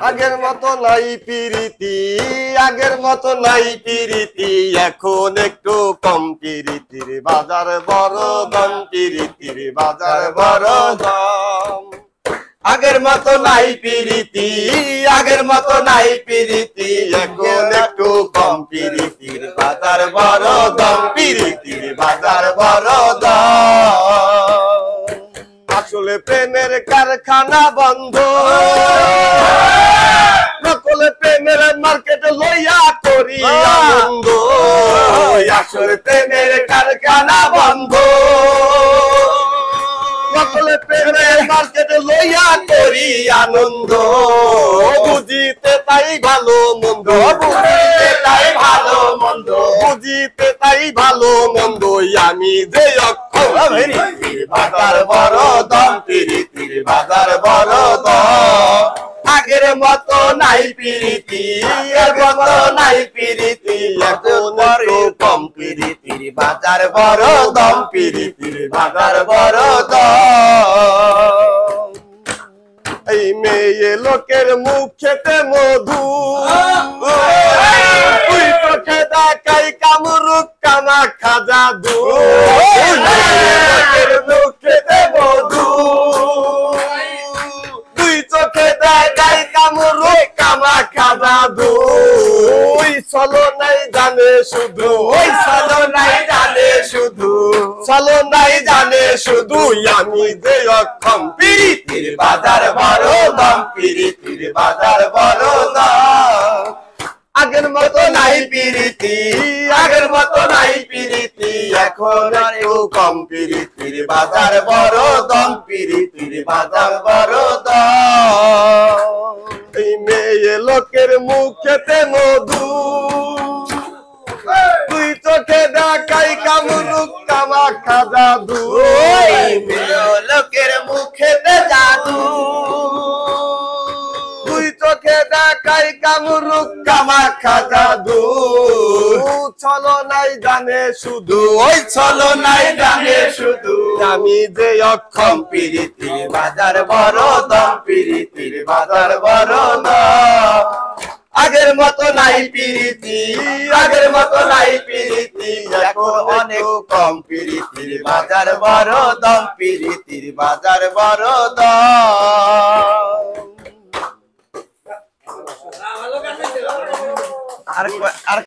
আগের মতো নাই পিরিতি, আগের মতো নাই পিরিতি, এখন একটু কম পিরিতির বাজার বড় দাম, পিরিতির বাজার বড় দাম। আগের মতো নাই পিরিতি, আগের মতো নাই পিরিতি, এখন একটু কম পিরিতির বাজার বড় দাম, পিরিতির বাজার বড় দাম। আসলে প্রেমের কারখানা বন্ধ, নকলে প্রেমের মার্কেটে লইয়া করি আনন্দ। আসলে প্রেমের কারখানা বন্ধ, নকলে প্রেমের মার্কেটে লইয়া করি আনন্দ। বুঝিতে তাই ভালো মন্দ, বুঝিতে তাই ভালো মন্দ, বুঝিতে তাই ভালো মন্দ। আমি যে অক্ষম বাজার বড় দাম, পিরিতির বাজার বড় দাম। আগের মতো নাই পিরিতি, আগের মতো নাই পিরিতি, এখন একটু কম পিরিতির বাজার বড় দাম, পিরিতির বাজার বড় দাম। এই মেয়ে লোকের মুখেতে মধু, তুই চোখে দেখাই কামরূপ কামা খাজা দু। লোকের মুখেতে মধু, তুই চোখে দেখাই কামরূপ কামা খাজা দু। ওই চলো নাই জানে শুধু, ওই চলো নাই জানে শুধু, চলো নাই জানে শুধু। আমি যে অক্ষম, পিরিতির বাজার বড় দাম, পিরিতির বাজার বড় দাম। আগের মতো নাই পিরিতি, আগের মতো নাই পিরিতি, এখন একটু কম পিরিতির বাজার বড় দাম, পিরিতির বাজার বড় দাম। এই মেয়ে লোকের মুখেতে মধু, তুই চোখে দেখাই কামরূপ কামা খাজা দু। মেয়ে লোকের মুখেতে জাদু, তুই চোখে দেখাই কামরূপ কামা খাজা দু। চলো নাই জানে শুধু, ওই চলো নাই জানে শুধু। আমি যে অক্ষম, পিরিতির বাজার বড় দাম, পিরিতির বাজার বড় দাম। আগের মতো নাই পিরিতি, আগের মতো নাই পিরিতি, এখন অনেক কম পিরিতির বাজার বড় দাম, পিরিতির বাজার বড় দাম। আর